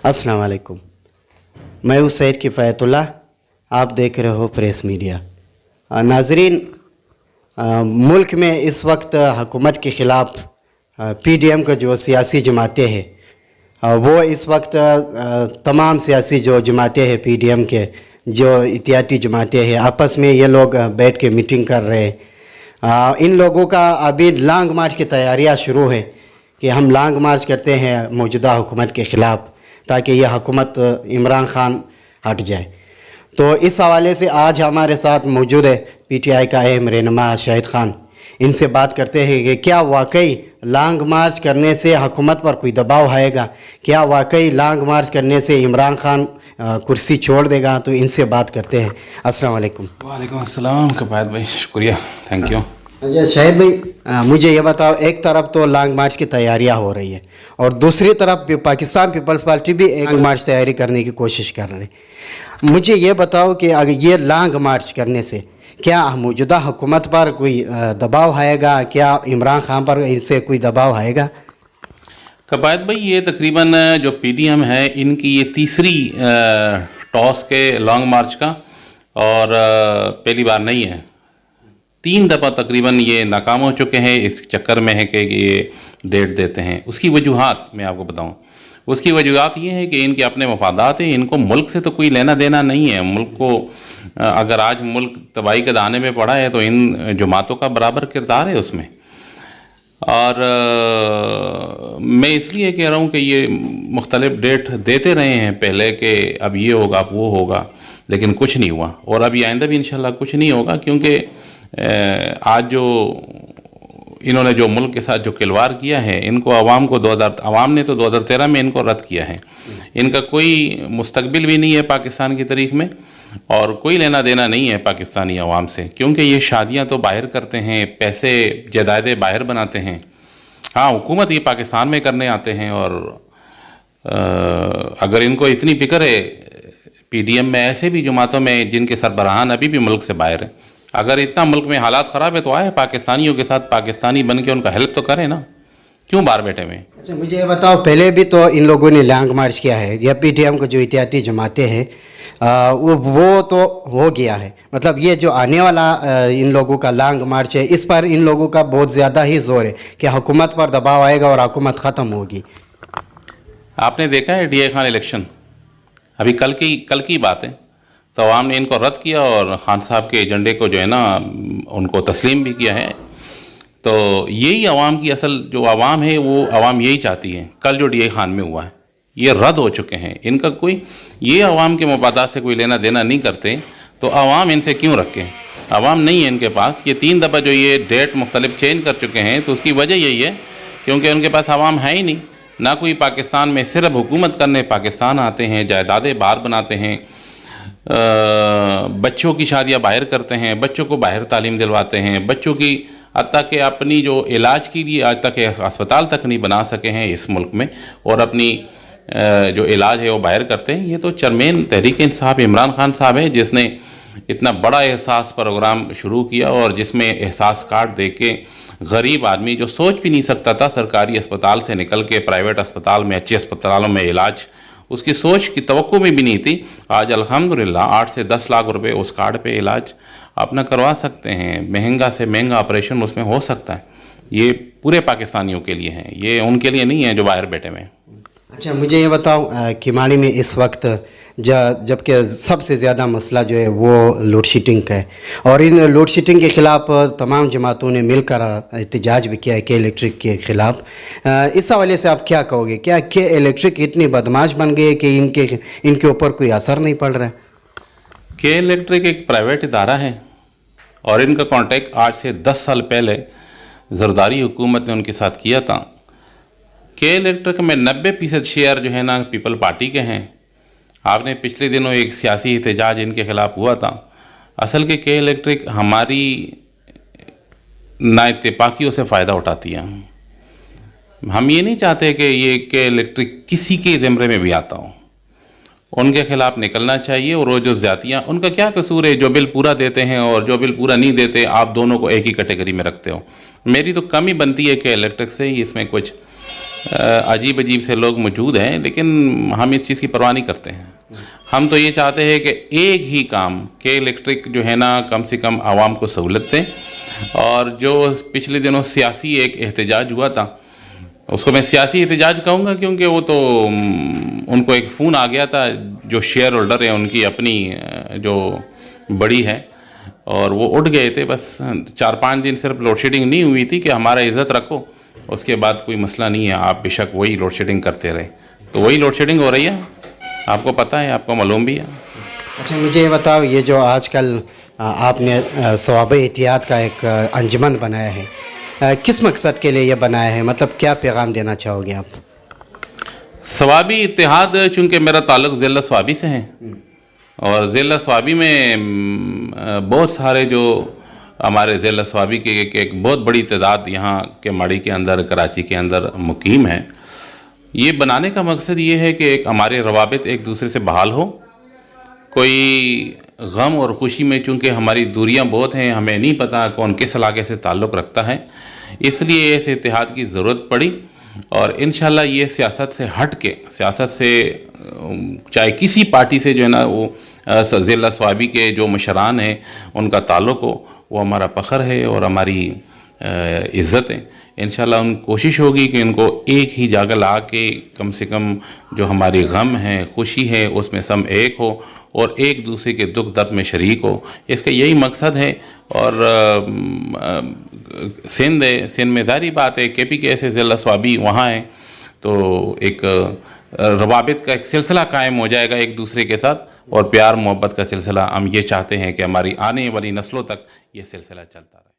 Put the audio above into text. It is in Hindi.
अस्सलाम वालेकुम। मैं हूँ सैयद किफ़ायतुल्लाह। आप देख रहे हो प्रेस मीडिया। नाजरीन, मुल्क में इस वक्त हुकूमत के ख़िलाफ़ पीडीएम का जो सियासी जमातें हैं वो इस वक्त तमाम सियासी जो जमातें हैं पीडीएम के जो इत्तेहादी जमातें हैं आपस में ये लोग बैठ के मीटिंग कर रहे हैं। इन लोगों का अभी लॉन्ग मार्च की तैयारियां शुरू हैं कि हम लॉन्ग मार्च करते हैं मौजूदा हुकूमत के ख़िलाफ़ ताकि यह हुकूमत इमरान खान हट जाए। तो इस हवाले से आज हमारे साथ मौजूद है पीटीआई का अहम रहनुमा शाहिद खान। इनसे बात करते हैं कि क्या वाकई लॉन्ग मार्च करने से हुकूमत पर कोई दबाव आएगा, क्या वाकई लॉन्ग मार्च करने से इमरान खान कुर्सी छोड़ देगा। तो इनसे बात करते हैं। अस्सलाम वालेकुम। वालेकुम अस्सलाम कपायत भाई, शुक्रिया, थैंक यू। अच्छा शाहिद भाई, मुझे ये बताओ, एक तरफ तो लॉन्ग मार्च की तैयारियां हो रही है और दूसरी तरफ पाकिस्तान पीपल्स पार्टी भी एक मार्च तैयारी करने की कोशिश कर रही है। मुझे ये बताओ कि अगर ये लॉन्ग मार्च करने से क्या मौजूदा हुकूमत पर कोई दबाव आएगा, क्या इमरान खान पर इससे कोई दबाव आएगा? कपायत भाई, ये तकरीबन जो पीडीएम है इनकी ये तीसरी टॉस के लॉन्ग मार्च का और पहली बार नहीं है। 3 दफ़ा तकरीबन ये नाकाम हो चुके हैं। इस चक्कर में है कि ये डेट देते हैं। उसकी वजूहात मैं आपको बताऊं, उसकी वजूहात ये है कि इनके अपने मफादात हैं। इनको मुल्क से तो कोई लेना देना नहीं है। मुल्क को अगर आज मुल्क तबाही के दाने में पड़ा है तो इन जमातों का बराबर किरदार है उसमें। और मैं इसलिए कह रहा हूँ कि ये मुख्तलिफ डेट देते रहे हैं पहले कि अब ये होगा अब वो होगा, लेकिन कुछ नहीं हुआ और अभी आइंदा भी इंशाल्लाह कुछ नहीं होगा। क्योंकि आज जो इन्होंने जो मुल्क के साथ जो खिलवाड़ किया है, इनको आवाम ने तो 2013 में इनको रद्द किया है। इनका कोई मुस्तकबिल भी नहीं है पाकिस्तान की तारीख में और कोई लेना देना नहीं है पाकिस्तानी अवाम से। क्योंकि ये शादियां तो बाहर करते हैं, पैसे जायदादें बाहर बनाते हैं। हाँ, हुकूमत ये पाकिस्तान में करने आते हैं। और अगर इनको इतनी फिक्र है पीडीएम में, ऐसे भी जमातों में जिनके सरबराहान अभी भी मुल्क से बाहर है, अगर इतना मुल्क में हालात ख़राब है तो आए पाकिस्तानियों के साथ, पाकिस्तानी बन के उनका हेल्प तो करें ना, क्यों बाहर बैठे हुए? अच्छा मुझे ये बताओ, पहले भी तो इन लोगों ने लॉन्ग मार्च किया है या पीटीएम को जो इत्तेहादी जमातें हैं वो तो हो गया है। मतलब ये जो आने वाला इन लोगों का लॉन्ग मार्च है, इस पर इन लोगों का बहुत ज़्यादा ही जोर है कि हुकूमत पर दबाव आएगा और हुकूमत ख़त्म होगी। आपने देखा है डीए खान इलेक्शन अभी कल की बात है, तो अवाम ने इनको रद्द किया और खान साहब के एजेंडे को जो है ना उनको तस्लीम भी किया है। तो यही अवाम की असल जो अवाम है वो अवाम यही चाहती है। कल जो डीए खान में हुआ है ये रद्द हो चुके हैं। इनका कोई ये अवाम के मफादात से कोई लेना देना नहीं करते, तो अवाम इनसे क्यों रखें? अवाम नहीं है इनके पास। ये 3 दफ़ा जो ये डेट मुख्तलिफ चेंज कर चुके हैं, तो उसकी वजह यही है क्योंकि उनके पास अवाम है ही नहीं। ना कोई पाकिस्तान में, सिर्फ हुकूमत करने पाकिस्तान आते हैं, जायदादें बाहर बनाते हैं, बच्चों की शादियां बाहर करते हैं, बच्चों को बाहर तालीम दिलवाते हैं, बच्चों की हत्ता कि अपनी जो इलाज के लिए आज तक अस्पताल तक नहीं बना सके हैं इस मुल्क में, और अपनी जो इलाज है वो बाहर करते हैं। ये तो चेयरमैन तहरीक इंसाफ इमरान खान साहब है जिसने इतना बड़ा एहसास प्रोग्राम शुरू किया और जिसमें एहसास कार्ड दे के गरीब आदमी जो सोच भी नहीं सकता था सरकारी अस्पताल से निकल के प्राइवेट अस्पताल में, अच्छे अस्पतालों में इलाज, उसकी सोच की तवक्को में भी नहीं थी, आज अल्हम्दुलिल्लाह 8 से 10 लाख रुपए उस कार्ड पे इलाज अपना करवा सकते हैं। महंगा से महंगा ऑपरेशन उसमें हो सकता है। ये पूरे पाकिस्तानियों के लिए है, ये उनके लिए नहीं है जो बाहर बैठे हुए हैं। अच्छा मुझे ये बताओ, किमाड़ी में इस वक्त जबकि सबसे ज़्यादा मसला जो है वो लोड शेडिंग का है और इन लोड शेडिंग के ख़िलाफ़ तमाम जमातों ने मिलकर एहतजाज भी किया है के इलेक्ट्रिक के ख़िलाफ़। इस हवाले से आप क्या कहोगे? क्या के इलेक्ट्रिक इतनी बदमाश बन गई है कि इनके ऊपर कोई असर नहीं पड़ रहा है? के इलेक्ट्रिक एक प्राइवेट इदारा है और इनका कॉन्टैक्ट आज से 10 साल पहले जरदारी हुकूमत ने उनके साथ किया था। के इलेक्ट्रिक में 90% शेयर जो है ना पीपल पार्टी के हैं। आपने पिछले दिनों एक सियासी एहतजाज इनके ख़िलाफ़ हुआ था। असल के इलेक्ट्रिक हमारी नाइत्तेफाकियों से फ़ायदा उठाती है। हम ये नहीं चाहते कि ये के इलेक्ट्रिक किसी के ज़िम्मे में भी आता हो। उनके ख़िलाफ़ निकलना चाहिए। और वो जो ज़्यादतियाँ, उनका क्या कसूर है? जो बिल पूरा देते हैं और जो बिल पूरा नहीं देते, आप दोनों को एक ही कैटेगरी में रखते हो। मेरी तो कम ही बनती है कि इलेक्ट्रिक से ही इसमें कुछ अजीब अजीब से लोग मौजूद हैं, लेकिन हम इस चीज़ की परवाह नहीं करते हैं। हम तो ये चाहते हैं कि एक ही काम के इलेक्ट्रिक जो है ना, कम से कम आवाम को सहूलत दें। और जो पिछले दिनों सियासी एक एहतजाज हुआ था, उसको मैं सियासी एहतजाज कहूँगा, क्योंकि वो तो उनको एक फ़ोन आ गया था, जो शेयर होल्डर है उनकी अपनी जो बड़ी है, और वो उठ गए थे। बस 4-5 दिन सिर्फ लोड शेडिंग नहीं हुई थी कि हमारा इज़्ज़त रखो, उसके बाद कोई मसला नहीं है, आप बेशक वही लोड शेडिंग करते रहे। तो वही लोड शेडिंग हो रही है, आपको पता है, आपको मालूम भी है। अच्छा, मुझे ये बताओ, ये जो आजकल आपने सवाब एहतियात का एक अंजुमन बनाया है, किस मकसद के लिए ये बनाया है? मतलब क्या पैगाम देना चाहोगे आप? सवाबी इत्तेहाद, चूँकि मेरा ताल्लुक़ ज़िला स्वाबी से है, और ज़िला स्वाबी में बहुत सारे जो हमारे ज़िला स्वाबी के एक बहुत बड़ी तादाद यहाँ के माड़ी के अंदर, कराची के अंदर मुकीम है। ये बनाने का मकसद ये है कि एक हमारे रवाबित एक दूसरे से बहाल हो। कोई गम और ख़ुशी में चूँकि हमारी दूरियां बहुत हैं, हमें नहीं पता कौन किस इलाके से ताल्लुक़ रखता है, इसलिए इस इत्तेहाद की ज़रूरत पड़ी। और इंशाल्लाह ये सियासत से हट के, सियासत से चाहे किसी पार्टी से जो है ना, वो ज़िला स्वाबी के जो मशरान हैं उनका ताल्लुक़ हो, वो हमारा फ़ख्र है और हमारी इज़्ज़त है। इंशाल्लाह उन कोशिश होगी कि इनको एक ही जगह ला के कम से कम जो हमारी गम है, खुशी है, उसमें सब एक हो और एक दूसरे के दुख दर्द में शरीक हो। इसका यही मकसद है। और सिंध है, सिंध में ज़ाहिर बात है KP के ऐसे ज़िला स्वाबी वहाँ हैं, तो एक रवाबित का एक सिलसिला कायम हो जाएगा एक दूसरे के साथ, और प्यार मोहब्बत का सिलसिला। हम ये चाहते हैं कि हमारी आने वाली नस्लों तक ये सिलसिला चलता रहे।